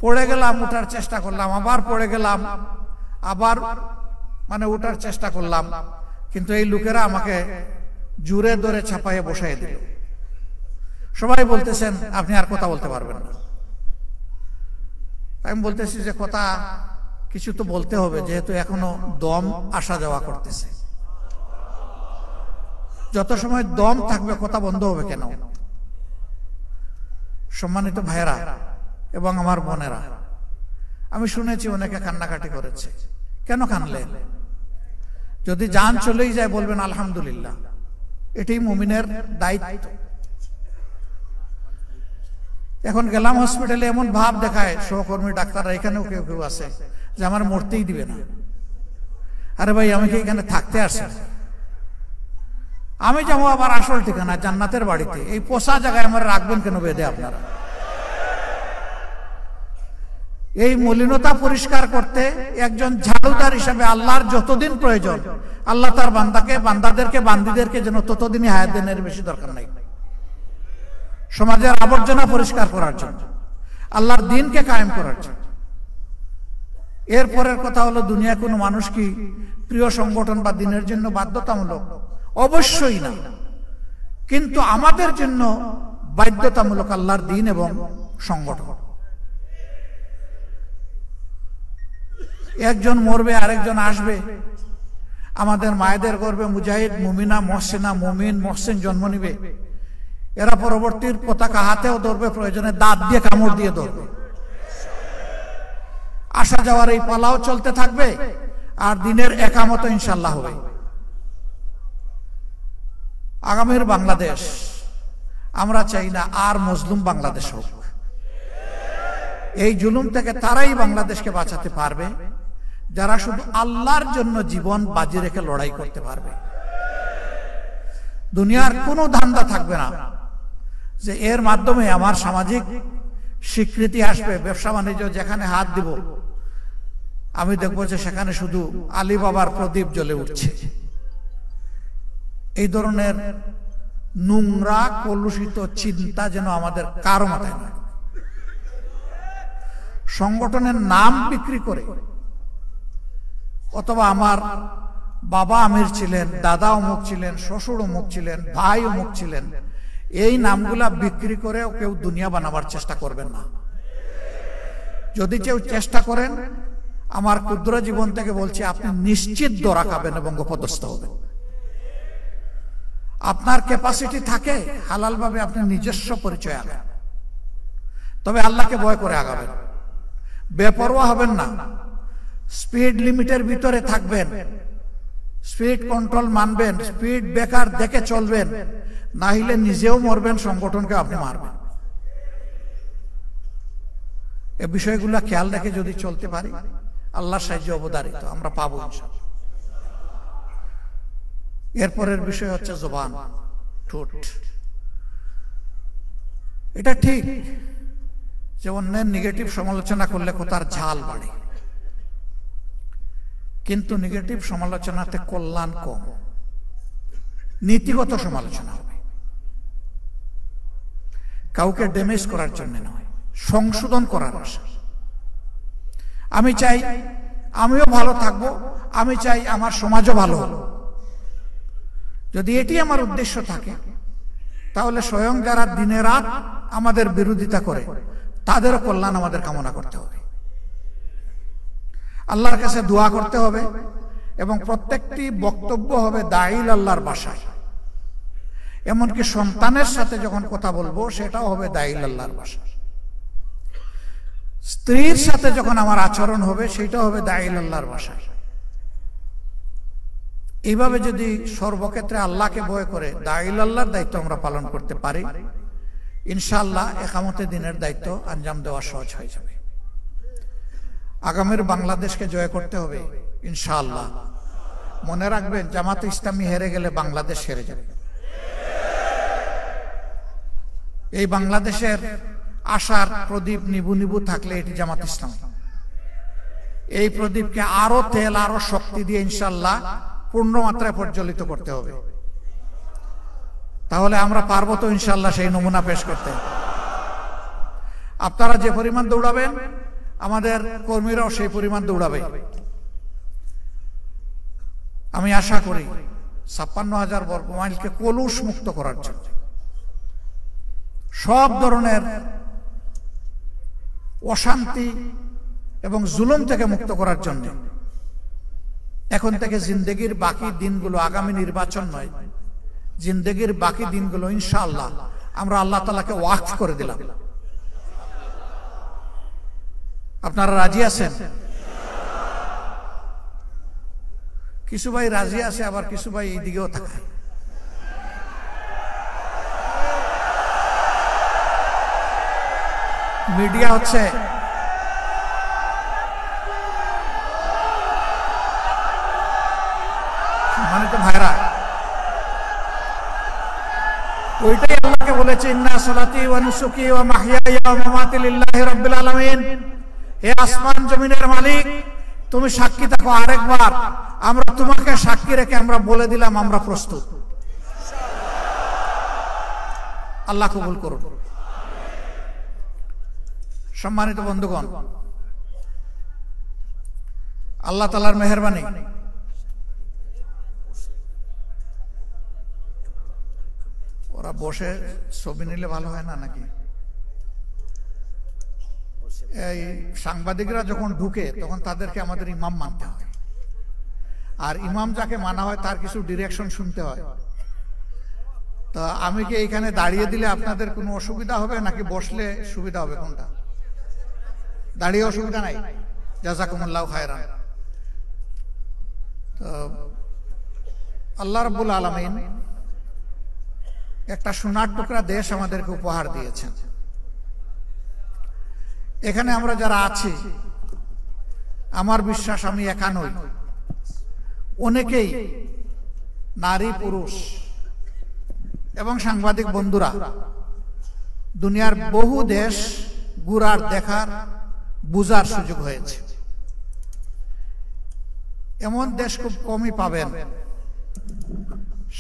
পড়ে গেলাম, ওঠার চেষ্টা করলাম, আবার পড়ে গেলাম, আবার মানে ওঠার চেষ্টা করলাম, কিন্তু এই লোকেরা আমাকে জোরে ধরে ছাপাইয়ে বসাই দিল। সবাই বলতেছেন আপনি আর কথা বলতে পারবেন না। আমি বলতেছি যে কথা কিছু তো বলতে হবে, যেহেতু এখনো দম আসা যাওয়া করতেছে। যত সময় দম থাকবে কথা বন্ধ হবে কেন? সম্মানিত ভাইয়েরা এবং আমার বোনেরা, আমি শুনেছি অনেকে কান্নাকাটি করেছে। কেন কানলেন? যদি জান চলেই যায় বলবেন আলহামদুলিল্লাহ, এটাই মুমিনের দায়িত্ব। এখন গেলাম হসপিটালে, এমন ভাব দেখায় সহকর্মী ডাক্তাররা, এখানেও কেউ কেউ আছে, যে আমার মরতেই দিবে না। আরে ভাই, আমি কি এখানে থাকতে আসছি? আমি যাবো আবার আসল ঠিকানা জান্নাতের বাড়িতে, এই পোষা জায়গায় আমার রাখবেন কেন বেঁধে আপনারা? এই মলিনতা পরিষ্কার করতে একজন ঝাড়ুদার হিসাবে আল্লাহর যতদিন প্রয়োজন, আল্লাহ তার বান্দাদেরকে বান্দীদেরকে যেন ততদিনই হায়াত দেন, এর বেশি দরকার নাই। সমাজের আবর্জনা পরিষ্কার করার জন্য, আল্লাহর দ্বীনকে কায়েম করার জন্য। এরপরের কথা হলো, দুনিয়া কোনো মানুষ কি প্রিয় সংগঠন বা দ্বীনের জন্য বাধ্যতামূলক? অবশ্যই না, কিন্তু আমাদের জন্য বাধ্যতামূলক আল্লাহর দ্বীন এবং সংগঠন। একজন মরবে, আরেকজন আসবে। আমাদের মায়েদের গর্ভে মুজাহিদ, মুমিনা, মহসিনা, মুমিন, মহসিন জন্ম নিবে। এরা পরবর্তীর পতাকা হাতেও ধরবে, প্রয়োজনে দাঁত দিয়ে কামড় দিয়ে ধরবে। আসা যাওয়ার এই পালাও চলতে থাকবে, আর দিনের একামত ইনশাল্লাহ হবে। আগামীর বাংলাদেশ আমরা চাই না আর মজলুম বাংলাদেশ হোক। এই জুলুম থেকে তারাই বাংলাদেশকে বাঁচাতে পারবে যারা শুধু আল্লাহর জন্য জীবন বাজি রেখে লড়াই করতে পারবে। দুনিয়ার কোনো ধান্দা থাকবে না যে এর মাধ্যমে আমার সামাজিক স্বীকৃতি আসবে। ব্যবসা বাণিজ্য যেখানে হাত দিব, আমি দেখবো যে সেখানে শুধু আলী বাবার প্রদীপ জ্বলে উঠছে। এই ধরনের নোংরা কলুষিত চিন্তা যেন আমাদের কারো মাথায় নয়। সংগঠনের নাম বিক্রি করে, অথবা আমার বাবা আমির ছিলেন, দাদা অমুক ছিলেন, শ্বশুর অমুক ছিলেন, ভাই অমুক ছিলেন, এই নামগুলা বিক্রি করেও কেউ দুনিয়া বানাবার চেষ্টা করবেন না। যদি কেউ চেষ্টা করেন, আমার ক্ষুদ্র জীবন থেকে বলছি, আপনি নিশ্চিত ধরা খাবেন এবং অপদস্থ হবেন। আপনার ক্যাপাসিটি থাকে, হালাল ভাবে আপনি নিজস্ব পরিচয় আগান, তবে আল্লাহকে ভয় করে আগাবেন। বেপরোয়া হবেন না, স্পিড লিমিটের ভিতরে থাকবেন, স্পিড কন্ট্রোল মানবেন, স্পিড ব্রেকার দেখে চলবেন, না হলে নিজেও মরবেন, সংগঠনকে আপনি মারবেন। এই বিষয়গুলো খেয়াল রেখে যদি চলতে পারি, আল্লাহর সাহায্য অবধারিত আমরা পাবো ইনশাআল্লাহ। এরপরের বিষয় হচ্ছে জবান, ঠোঁট। এটা ঠিক যে অন্যের নেগেটিভ সমালোচনা করলে কথার ঝাল বাড়ে, কিন্তু নেগেটিভ সমালোচনাতে কল্যাণ কম, নীতিগত সমালোচনা হবে। কাউকে ড্যামেজ করার জন্য নয়, সংশোধন করার আশা। আমি চাই আমিও ভালো থাকবো, আমি চাই আমার সমাজও ভালো হবে। যদি এটি আমার উদ্দেশ্য থাকে, তাহলে স্বয়ং যারা দিনে রাত আমাদের বিরোধিতা করে তাদেরও কল্যাণ আমাদের কামনা করতে হবে, আল্লাহর কাছে দোয়া করতে হবে, এবং প্রত্যেকটি বক্তব্য হবে দাইল আল্লাহর ভাষায়। এমনকি সন্তানের সাথে যখন কথা বলবো সেটাও হবে দাইল আল্লাহর ভাষায়। স্ত্রীর সাথে যখন আমার আচরণ হবে সেটাও হবে দাইল আল্লাহর ভাষায়। এইভাবে যদি সর্বক্ষেত্রে আল্লাহকে ভয় করে দাইল আল্লাহর দায়িত্ব আমরা পালন করতে পারি, ইনশাআল্লাহ একামতে দিনের দায়িত্ব আঞ্জাম দেওয়া সহজ হয়ে যাবে। আগামীর বাংলাদেশকে জয় করতে হবে ইনশাআল্লাহ। মনে রাখবেন, জামাতে ইসলামী হেরে গেলে বাংলাদেশ হেরে যাবে। এই বাংলাদেশের আশার প্রদীপ নিবু নিবু থাকলে এটি জামাত ইসলামী। এই প্রদীপকে আরো তেল, আরো শক্তি দিয়ে ইনশাআল্লাহ পূর্ণ মাত্রায় প্রজ্বলিত করতে হবে। তাহলে আমরা পারবো তো ইনশাআল্লাহ সেই নমুনা পেশ করতে। আপনারা যে পরিমাণ দৌড়াবেন আমাদের কর্মীরাও সেই পরিমাণ দৌড়াবে। আমি আশা করি ৫৬,০০০ বর্গ মাইলকে কলুষ মুক্ত করার জন্য, সব ধরনের অশান্তি এবং জুলুম থেকে মুক্ত করার জন্য এখন থেকে জিন্দেগির বাকি দিনগুলো, আগামী নির্বাচন নয়, জিন্দেগির বাকি দিনগুলো ইনশাআল্লাহ আমরা আল্লাহ তাআলাকে ওয়াকফ করে দিলাম। আপনারা রাজি আছেন? কিছু ভাই রাজি আছে, আবার কিছু ভাই এই দিকেও থাকে। মিডিয়া হচ্ছে মানে তো ভাইরা, ওইটাই আল্লাহকে বলেছে ইন্না সলাতি ওয়া নুসুকি ওয়া মাহইয়ায়া ওয়া মামাতি লিল্লাহি রাব্বিল আলামিন। হে আসমান জমিনের মালিক, তুমি সাক্ষী থাকো। আরেকবার আমরা তোমাকে সাক্ষী রেখে আমরা বলে দিলাম আমরা প্রস্তুত। আল্লাহ কবুল করুন। সম্মানিত বন্ধুগণ, আল্লাহ তাআলার মেহেরবানি, ওরা বসে ছবি নিলে ভালো হয় না নাকি? এই সাংবাদিকরা যখন ঢুকে তখন তাদেরকে আমাদের ইমাম মানতে হয়, আর ইমাম যাকে মানা হয় তার কিছু ডিরেকশন শুনতে হয়। তো আমি কি এখানে দাঁড়িয়ে দিলে আপনাদের কোনো অসুবিধা হবে নাকি বসলে সুবিধা হবে? কোনটা? দাঁড়িয়ে অসুবিধা নাই। জাযাকুমুল্লাহু খায়রান। তো আল্লাহ রাব্বুল আলামিন একটা সোনার টুকরা দেশ আমাদেরকে উপহার দিয়েছেন। এখানে আমরা যারা আছি, আমার বিশ্বাস আমি একা নই, অনেকেই নারী পুরুষ এবং সাংবাদিক বন্ধুরা দুনিয়ার বহু দেশ ঘুরার, দেখার, বুঝার সুযোগ হয়েছে। এমন দেশ খুব কমই পাবেন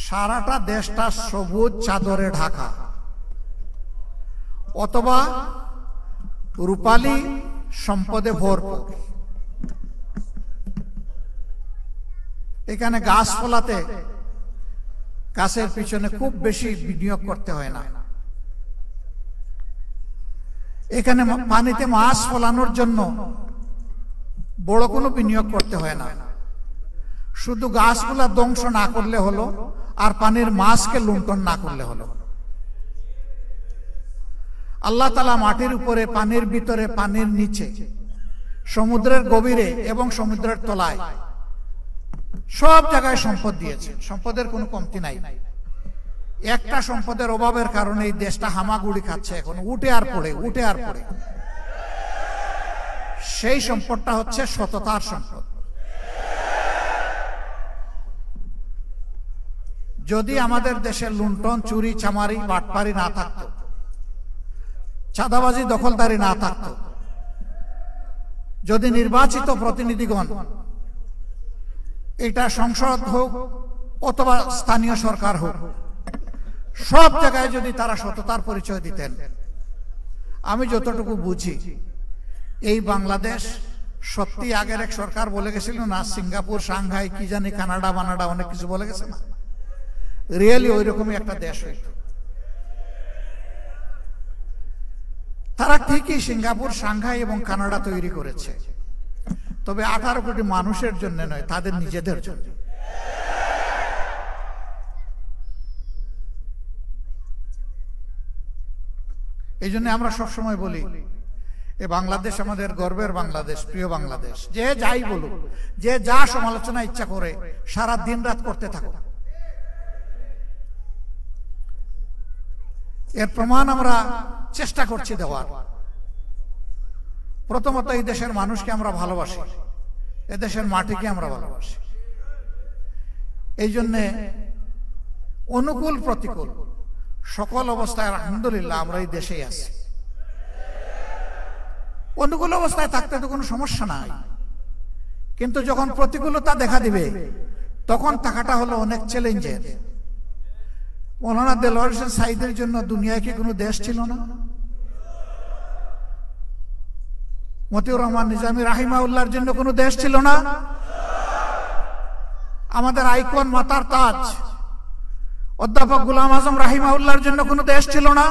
সারাটা দেশটা সবুজ চাদরে ঢাকা, অথবা রূপালী সম্পদে ভরপুর। এখানে গাছপালাতে, গাছের পিছনে খুব বেশি বিনিয়োগ করতে হয় না। এখানে পানিতে মাছ ফলানোর জন্য বড় কোনো বিনিয়োগ করতে হয় না। শুধু গাছগুলা ধ্বংস না করলে হলো, আর পানির মাছকে লুণ্ঠন না করলে হলো। আল্লাহ তাআলা মাটির উপরে, পানির ভিতরে, পানির নিচে, সমুদ্রের গভীরে এবং সমুদ্রের তলায় সব জায়গায় সম্পদ দিয়েছে। সম্পদের কোনো কমতি নাই। একটা সম্পদের অভাবের কারণে এই দেশটা হামাগুড়ি খাচ্ছে, এখন উঠে আর পড়ে, উঠে আর পড়ে। সেই সম্পদটা হচ্ছে সততার সম্পদ। যদি আমাদের দেশে লুণ্ঠন, চুরি, চামারি, বাটপারি না থাকতো, চাঁদাবাজি, দখলদারি না থাকতো, যদি নির্বাচিত প্রতিনিধিগণ, এটা সংসদ হোক অথবা স্থানীয় সরকার হোক, সব জায়গায় যদি তারা সততার পরিচয় দিতেন, আমি যতটুকু বুঝি এই বাংলাদেশ সত্যি আগের এক সরকার বলে গেছিল না, সিঙ্গাপুর, সাংহাই, কি জানি, কানাডা বানাডা অনেক কিছু বলে গেছে না, রিয়েলি ওই রকমই একটা দেশ হইত। তারা ঠিকই সিঙ্গাপুর, সাংহাই এবং কানাডা তৈরি করেছে, তবে 18 কোটি মানুষের জন্য নয়, তাদের নিজেদের জন্য। এই জন্য আমরা সবসময় বলি, এ বাংলাদেশ আমাদের গর্বের বাংলাদেশ, প্রিয় বাংলাদেশ। যে যাই বলুক, যে যা সমালোচনা ইচ্ছা করে সারা দিন রাত করতে থাকো, এর প্রমাণ আমরা চেষ্টা করছি দেওয়ার। প্রথমত এই দেশের মানুষকে আমরা ভালোবাসি, এ দেশের মাটিকে আমরা ভালোবাসি। এই জন্য অনুকূল প্রতিকূল সকল অবস্থায় আলহামদুলিল্লাহ আমরা এই দেশেই আছি। অনুকূল অবস্থায় থাকতে তো কোনো সমস্যা নাই, কিন্তু যখন প্রতিকূলতা দেখা দিবে তখন থাকাটা হলো অনেক চ্যালেঞ্জের। মৌলানা দেলোয়ার হোসেন সাঈদের জন্য দুনিয়ায় কি কোনো দেশ ছিল না? মতিউর রহমান নিজামী রাহিমাহুল্লাহর জন্য কোনো দেশ ছিল না? আমাদের আইকন মাতার তাজ অধ্যাপক গোলাম আজম রাহিমাহুল্লাহর জন্য কোনো দেশ ছিল না?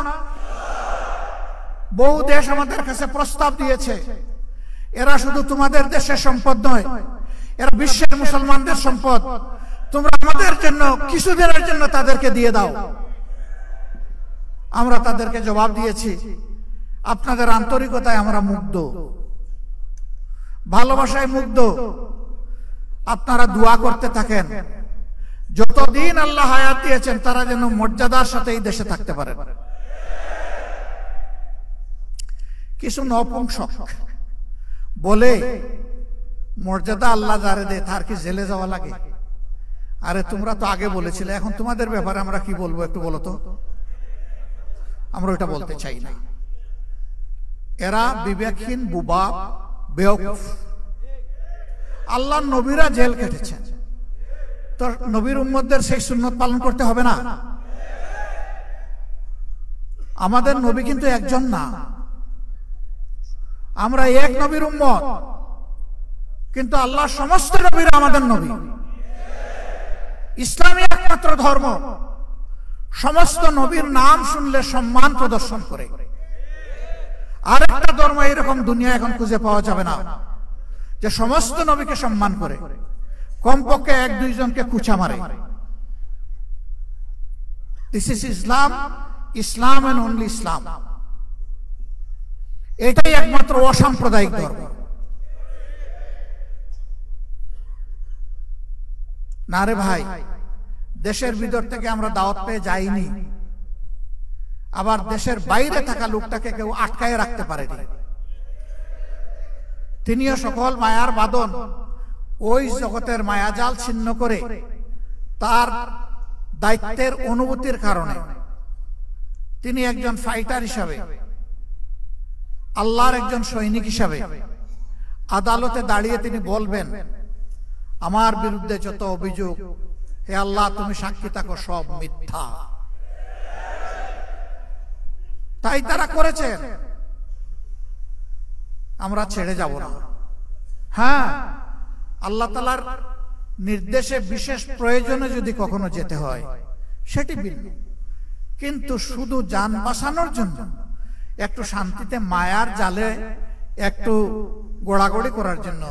বহু দেশ আমাদের কাছে প্রস্তাব দিয়েছে, এরা শুধু তোমাদের দেশের সম্পদ নয়, এরা বিশ্বের মুসলমানদের সম্পদ, তোমরা আমাদের জন্য কিছুদিনের জন্য তাদেরকে দিয়ে দাও। আমরা তাদেরকে জবাব দিয়েছি, আপনাদের আন্তরিকতায় আমরা মুগ্ধ, ভালোবাসায় মুগ্ধ। আপনারা দোয়া করতে থাকেন, যতদিন আল্লাহ হায়াত দিয়েছেন তারা যেন মর্যাদার সাথে এই দেশে থাকতে পারে। কিছু নপুংসক বলে মর্যাদা আল্লাহ যারে দেয় তার কি জেলে যাওয়া লাগে? আরে তোমরা তো আগে বলেছিলে, এখন তোমাদের ব্যাপারে আমরা কি বলবো একটু বলো তো। আমরা ওটা বলতে চাই না। এরা বিবেকহীন, বুবা, বেওকুফ। আল্লাহর নবীরা জেল কেটেছেন, তো নবীর উম্মতদের সেই সুন্নত পালন করতে হবে না? আমাদের নবী কিন্তু একজন না, আমরা এক নবীর উম্মত, কিন্তু আল্লাহর সমস্ত নবীরা আমাদের নবী। ইসলামী একমাত্র ধর্ম সমস্ত নবীর নাম শুনলে সম্মান প্রদর্শন করে। আরেকটা ধর্ম এরকম দুনিয়া এখন খুঁজে পাওয়া যাবে না যে সমস্ত নবীকে সম্মান করে, কমপক্ষে এক দুইজনকে কুচা মারে। This is Islam, Islam and only Islam. এটাই একমাত্র অসাম্প্রদায়িক ধর্ম। না রে ভাই, দেশের ভিতর থেকে আমরা দাওয়াত পেয়ে যাইনি, আবার দেশের বাইরে থাকা লোকটাকে কেউ আটকায় রাখতে পারেনি। তিনিও সকল মায়ার বাঁধন ওই জগতের মায়াজাল ছিন্ন করে তার দায়িত্বের অনুভূতির কারণে তিনি একজন ফাইটার হিসাবে, আল্লাহর একজন সৈনিক হিসাবে আদালতে দাঁড়িয়ে তিনি বলবেন, আমার বিরুদ্ধে যত অভিযোগ, হে আল্লাহ তুমি সাক্ষী থাকো, সব মিথ্যা। তাই তারা করেছেন, আমরা ছেড়ে যাব না। হ্যাঁ, আল্লাহ তাআলার নির্দেশে বিশেষ প্রয়োজনে যদি কখনো যেতে হয় সেটি ভিন্ন, কিন্তু শুধু জান বাঁচানোর জন্য একটু শান্তিতে মায়ার জালে একটু গোড়াগড়ি করার জন্য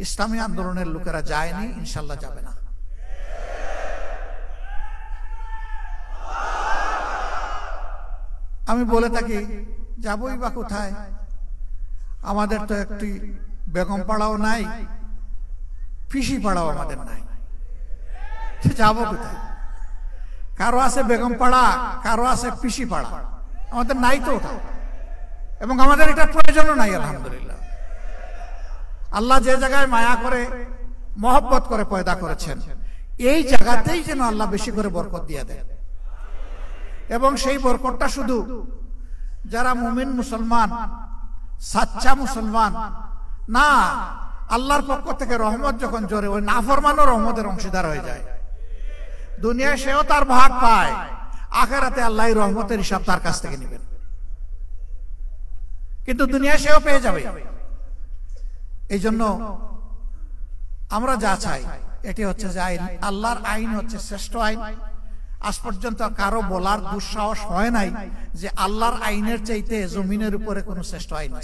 ইসলামী আন্দোলনের লোকেরা যায়নি, ইনশাল্লাহ যাবে না। আমি বলে থাকি, যাবই বা কোথায়? আমাদের তো একটি বেগম পাড়াও নাই, পিসি পাড়াও আমাদের নাই, যাব কোথায়? কারো আছে বেগম পাড়া, কারো আছে পিসি পাড়া, আমাদের নাই তো ওটা, এবং আমাদের এটা প্রয়োজনও নাই। আলহামদুলিল্লাহ, আল্লাহ যে জায়গায় মায়া করে, মহব্বত করে পয়দা করেছেন, এই জায়গাতেই যেন আল্লাহ বেশি করে বরকত দিয়ে দেন, এবং সেই বরকতটা শুধু যারা মুমিন মুসলমান, সাচ্চা মুসলমান না, আল্লাহর পক্ষ থেকে রহমত যখন জোরে, ওই নাফরমানও রহমতের অংশীদার হয়ে যায়। দুনিয়ায় সেও তার ভাগ পায়, আখিরাতে আল্লাহ রহমতের হিসাব তার কাছ থেকে নেবেন, কিন্তু দুনিয়ায় সেও পেয়ে যাবে। এই জন্য আমরা যা চাই এটি হচ্ছে যে আইন, আল্লাহর আইন হচ্ছে শ্রেষ্ঠ আইন। আজ পর্যন্ত কারো বলার দুঃসাহস হয় নাই যে আল্লাহর আইনের চাইতে জমিনের উপরে কোনো শ্রেষ্ঠ আইন নাই।